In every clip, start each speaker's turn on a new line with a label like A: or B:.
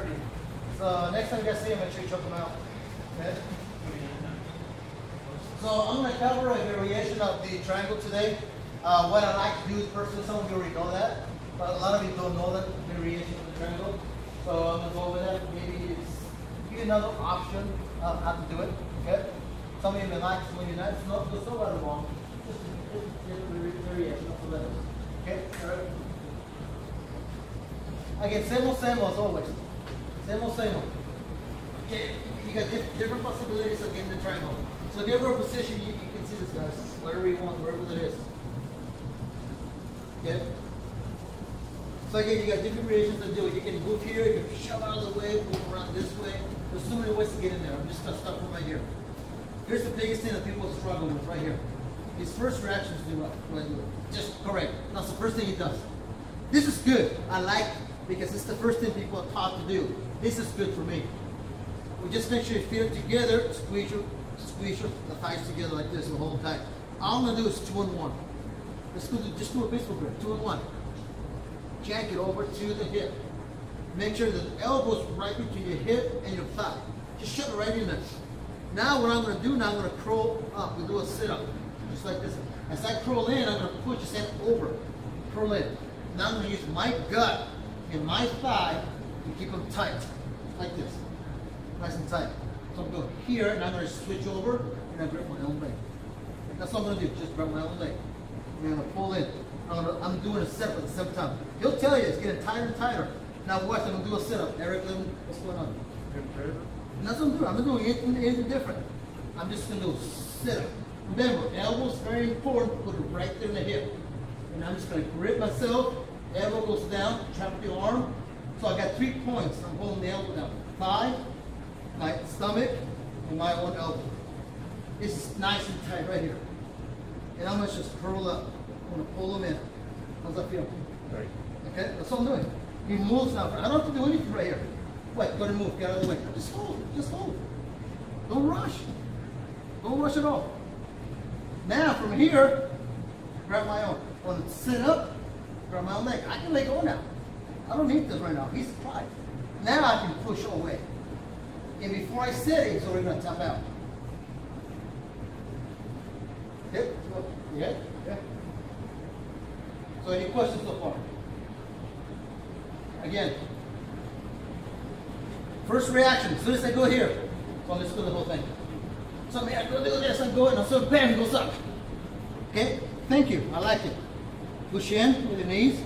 A: 30. So next time you guys see him, make sure you choke him out. Okay? So I'm going to cover a variation of the triangle today. What I like to do is personally, some of you already know that, but a lot of you don't know that variation of the triangle. So I'm going to go over that. Maybe it's give you another option of how to do it. Okay? Some of you may like, some of you not. There's no right or wrong. Just a variation of the letters. Okay? All right. Again, same old as always. Same old. Okay, you got different possibilities of getting the triangle. So give her a position, you can see this, guys. Whatever you want, wherever it is. Okay? So again, you got different variations to do it. You can move here, you can shove out of the way, move around this way. There's so many ways to get in there. I'm just going to start from right here. Here's the biggest thing that people struggle with right here. His first reactions do what I do. Just correct. That's the first thing he does. This is good. I like it because it's the first thing people are taught to do. This is good for me. We just make sure your feet are together, squeeze your the thighs together like this the whole time. All I'm going to do is 2-in-1. Let's go just do a baseball grip, 2-in-1. Jack it over to the hip. Make sure the elbow's right between your hip and your thigh. Just shove it right in there. Now what I'm going to do, I'm going to curl up. We'll do a sit-up, just like this. As I curl in, I'm going to push his hand over. Curl in. Now I'm going to use my gut and my thigh to keep them tight, like this. Nice and tight. So I'm going here, and I'm going to switch over, and I grab my own leg. That's what I'm going to do, just grab my own leg. And I'm going to pull in. I'm doing a sit-up at the same time. He'll tell you it's getting tighter and tighter. Now watch, I'm going to do a sit-up. Eric, what's going on? And that's what I'm doing. I'm not doing anything different. I'm just going to do a sit-up. Remember, elbow's very important. Put it right there in the hip. And I'm just going to grip myself. Elbow goes down, trap the arm. So I got 3 points. I'm holding the elbow down. Thigh, my stomach, and my own elbow. It's nice and tight right here. And I'm going to just curl up. I'm going to pull them in. How's that feel? Right. Okay, that's what I'm doing. He moves now. I don't have to do anything right here. Wait, go to move. Get out of the way. Just hold. Just hold. Don't rush. Don't rush at all. Now, from here, grab my own. On the sit up, grab my own leg. I can let go now. I don't need this right now. He's tight. Now I can push away. And before I sit, he's already going to tap out. Okay? Yeah? Yeah. So any questions so far? Again. First reaction, as soon as I go here. So let's do the whole thing. So I go do this, I go in, and so bam, it goes up. Okay? Thank you. I like it. Push in with your knees.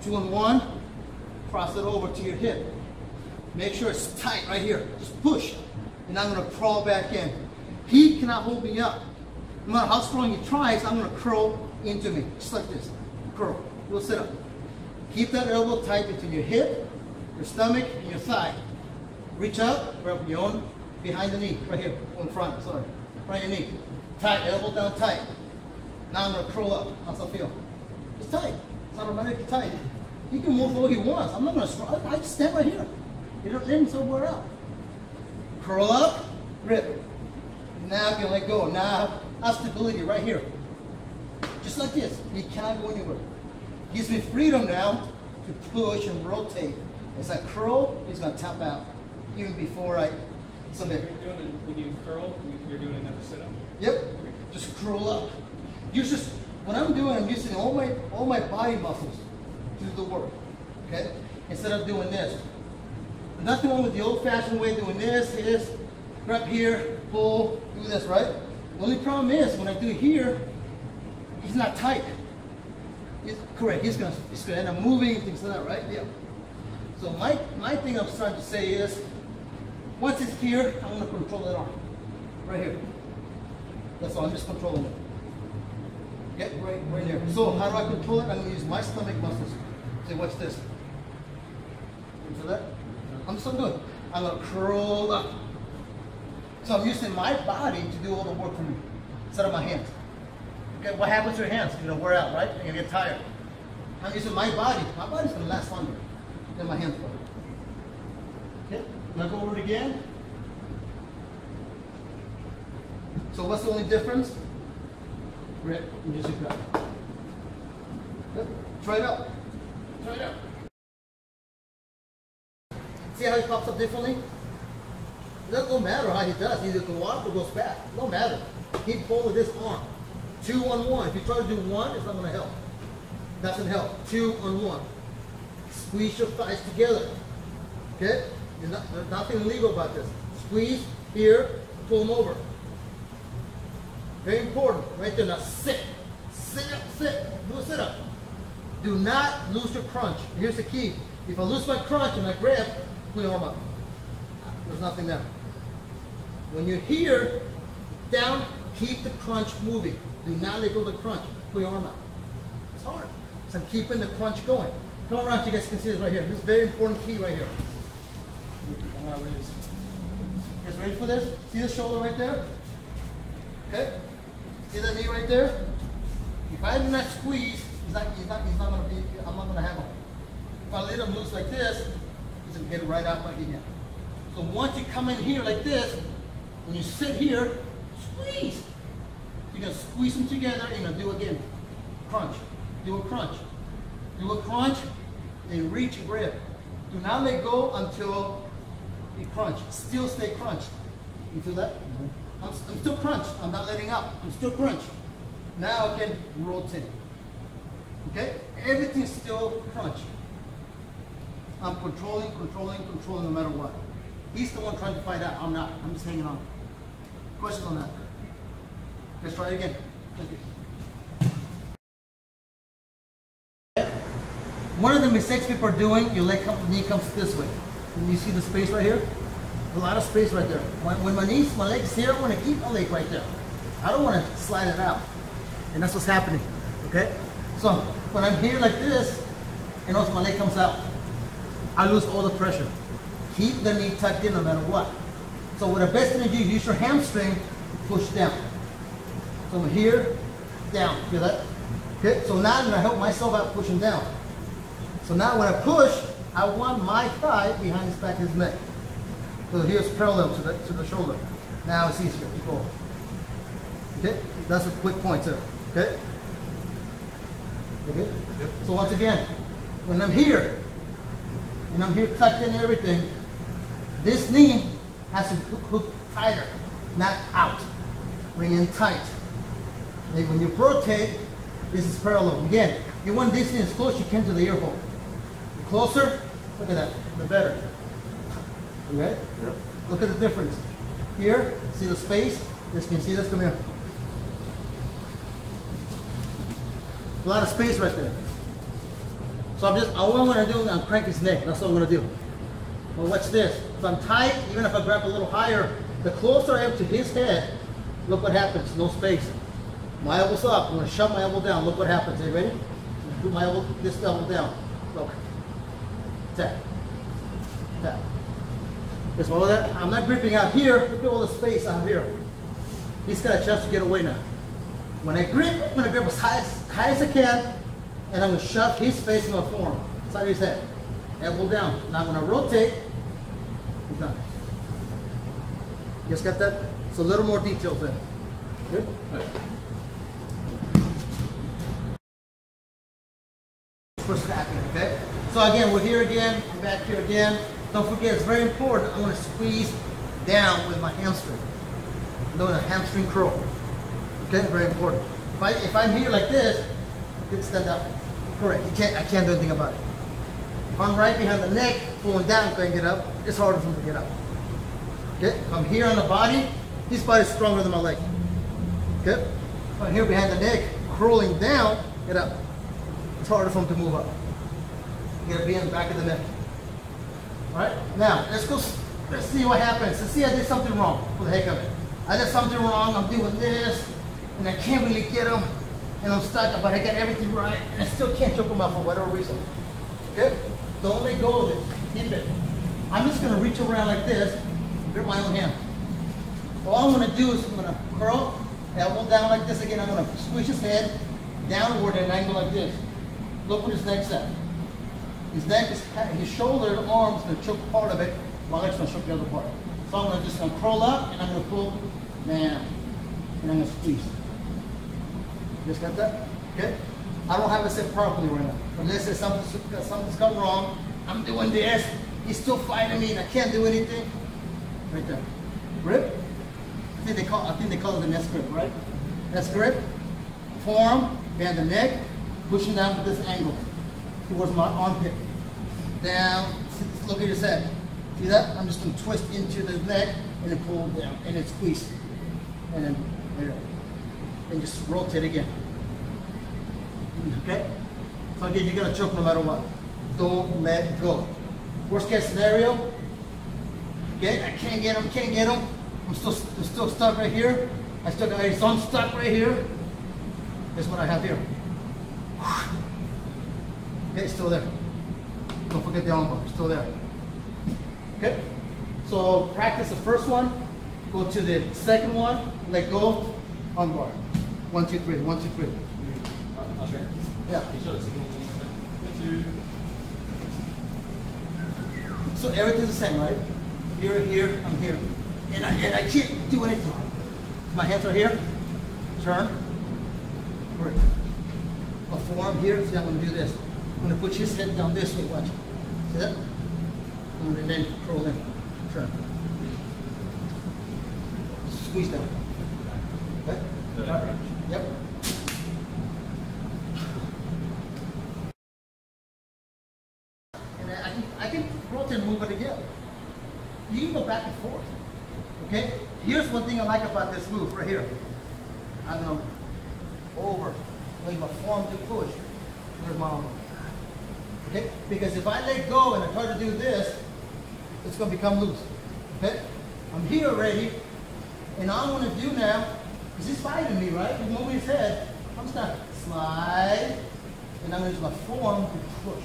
A: 2-in-1. Cross it over to your hip. Make sure it's tight right here. Just push. And I'm going to crawl back in. He cannot hold me up. No matter how strong he tries, I'm going to curl into me. Just like this. Curl. We'll sit up. Keep that elbow tight between your hip, your stomach, and your thigh. Reach out, grab your own behind the knee. Right here. In front, sorry. Right your knee. Tight. Elbow down tight. Now I'm going to curl up. How's that feel? It's tight. It's automatically tight. He can move all he wants. I'm not going to, I just stand right here. You don't let him somewhere out. Curl up, grip. Now I can let go. Now I have stability right here. Just like this. He cannot go anywhere. Gives me freedom now to push and rotate. As I curl, he's going to tap out. Even before I submit.
B: When you curl, you're doing another sit-up?
A: Yep. Just curl up. What I'm doing, I'm using all my body muscles to do the work. Okay? Instead of doing this. Nothing wrong with the old-fashioned way of doing this. Is grab here, pull, do this, right? The only problem is when I do here, he's not tight. Correct. He's gonna end up moving and things like that, right? Yeah. So my thing I'm trying to say is, once it's here, I'm gonna control that arm, right here. That's all. I'm just controlling it. Get right there. So how do I control it? I'm gonna use my stomach muscles. Say, watch this. See that? I'm just gonna do it. I'm gonna curl up. So I'm using my body to do all the work for me, instead of my hands. Okay, what happens to your hands? You're gonna wear out, right? You're gonna get tired. I'm using my body. My body's gonna last longer than my hands will. Okay, now go over it again. So what's the only difference? Grip and just grab. Good. Try it out. Try it out. See how he pops up differently? It doesn't matter how he does. Either go up or goes back. It don't matter. Keep hold of this arm. 2 on 1. If you try to do 1, it's not going to help. Doesn't help. 2 on 1. Squeeze your thighs together. Okay? There's nothing illegal about this. Squeeze here, pull them over. Very important. Right there. Now sit. Sit up, sit. Do a sit up. Do not lose your crunch. Here's the key. If I lose my crunch and I grab, pull your arm up. There's nothing there. When you're here, down, keep the crunch moving. Do not let go of the crunch. Pull your arm out. It's hard. So I'm keeping the crunch going. Come around so you guys can see this right here. This is a very important key right here. You guys ready for this? See the shoulder right there? Okay? See that knee right there? If I do not squeeze, I'm not gonna have him. If I let him loose like this, he's gonna get it right out like again. So once you come in here like this, when you sit here, squeeze. You're gonna squeeze them together and you're gonna do again. Crunch. Do a crunch. Do a crunch and reach and grab. Do not let go until you crunch. Still stay crunched. You feel that? I'm still crunched. I'm not letting up. I'm still crunched. Now I can rotate. Okay? Everything's still crunched. I'm controlling no matter what. He's the one trying to fight out. I'm not. I'm just hanging on. Questions on that? Let's try it again. Okay. One of the mistakes people are doing, your knee comes this way. And you see the space right here? A lot of space right there. When my leg's here, I want to keep my leg right there. I don't want to slide it out. And that's what's happening. Okay? So when I'm here like this, and also my leg comes out, I lose all the pressure. Keep the knee tucked in no matter what. So what the best thing to do is use your hamstring, push down. So I'm here, down. Feel that? Okay? So now I'm going to help myself out pushing down. So now when I push, I want my thigh behind his back of his neck. So here's parallel to the shoulder. Now it's easier to go. Okay? That's a quick point there. Okay? Okay? Yep. So once again, when I'm here, tucked in everything, this knee has to hook tighter, not out. Bring in tight. And when you rotate, this is parallel. Again, you want this thing as close as you can to the ear hole. The closer, look at that, the better. Okay? Yep. Look at the difference. Here, see the space? This can see this, come here. A lot of space right there. So all I'm gonna do, I'm crank his neck. That's what I'm gonna do. Well, watch this. If I'm tight, even if I grab a little higher, the closer I am to his head, look what happens, no space. My elbow's up, I'm gonna shove my elbow down, look what happens. Are you ready? Do my elbow, this elbow down. Look. Tap. Tap. Just follow that. I'm not gripping out here, look at all the space out here. He's got a chance to get away now. When I grip, I'm gonna grip as high as I can, and I'm gonna shove his face in my form, side of his head. Elbow down. Now I'm gonna rotate. He's done. You guys got that? So a little more details there. Good? Right. First tapping, okay? So again, we're here again, we're back here again. Don't forget, it's very important. I'm gonna squeeze down with my hamstring. I'm doing a hamstring curl. Okay, very important. If I'm here like this, you can stand up. Correct. I can't do anything about it. If I'm right behind the neck, pulling down, can't get up, it's harder for him to get up. Okay? If I'm here on the body, his body's stronger than my leg. Okay? If I'm here behind the neck, curling down, get up. It's harder for him to move up. You gotta be in the back of the neck. Alright? Now, let's see what happens. Let's see I did something wrong for the heck of it. I did something wrong, I'm doing this, and I can't really get him, and I'm stuck, but I got everything right, and I still can't choke him out for whatever reason. Okay? Don't let go of it. Keep it. I'm just going to reach around like this, grip my own hand. All I'm going to do is I'm going to curl, elbow down like this again. I'm going to squish his head downward at an angle like this. Look what his neck's at. His neck is, his shoulder, arms going to choke part of it, my leg's going to choke the other part. So I'm going to just curl up, and I'm going to pull down, and I'm going to squeeze. You just got that? Okay? I don't have it set properly right now. But let's say something's gone wrong. I'm doing this, He's still fighting me and I can't do anything. Right there. Grip. I think they call it the nest grip, right? Nest grip. Forearm, bend the neck, pushing down to this angle towards my armpit. Down. Look at your head. See that? I'm just going to twist into the neck and then pull down and then squeeze. And then there. And just rotate again. Okay? So again, you're going to choke no matter what. Don't let go. Worst case scenario, okay, I can't get him. I'm still stuck right here. So I'm stuck right here. That's what I have here. Okay, still there. Don't forget the armbar, still there. Okay, so practice the first one, go to the second one, let go, armbar. 1, 2, 3, 1, 2, 3.
B: I'll share.
A: Yeah.
B: You show the signal. 2.
A: So everything's the same, right? Here, here, I'm here. And I can't do anything. My hands are here. Turn. Break. My forearm here, see I'm gonna do this. I'm gonna put his head down this way, watch. See that? And then curl in. Turn. Squeeze down. Okay? Right. Yep. And I can rotate and move it again. You can go back and forth. Okay? Here's one thing I like about this move right here. I'm gonna over, lay my forearm to push. Where's my arm? Okay? Because if I let go and I try to do this, it's gonna become loose. Okay? I'm here already, and all I'm gonna do now, because he's fighting me, right? He's moving his head. I'm just gonna slide, and I'm gonna use my forearm to push.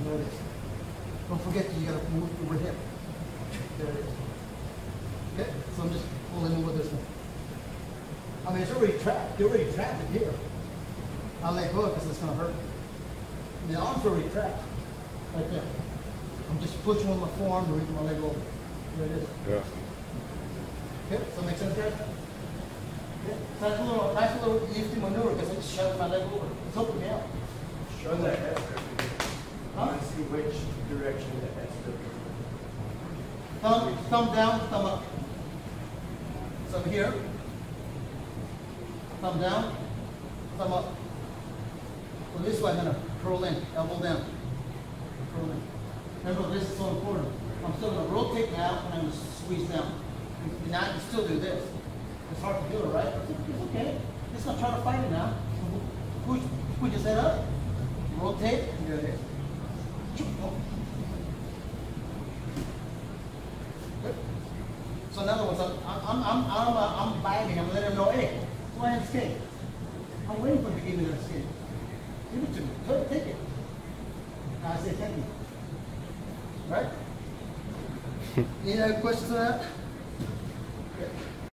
A: There it is. Don't forget that you gotta move over here. There it is. Okay? So I'm just pulling over this one. I mean, it's already trapped. You're already trapped in here. I'll let go because it's going to hurt. And the arm's already trapped. Right there. I'm just pushing with my forearm and reaching my leg over. There it is.
C: Yeah.
A: Okay? Does that make sense, guys? Okay? So that's a little nifty maneuver because I just shoved my leg over. It's helping me out.
D: Show that head. I
A: Huh?
D: want to see which direction the head's looking.
A: Thumb down, thumb up. So I'm here. Thumb down, thumb up. So this way I'm gonna curl in, elbow down. Curl in. Remember, this is so important. I'm still gonna rotate now and I'm gonna squeeze down. Now I can still do this. It's hard to do it, right? It's okay. Just not trying to fight it now. Push your head up, rotate, and there it is. Good. So in other words, I'm biting. I'm letting him know, hey, go ahead and skate. I'm waiting for him to give me that skate. Give it to me. Go take it. I say thank you. Right? Any other questions on that?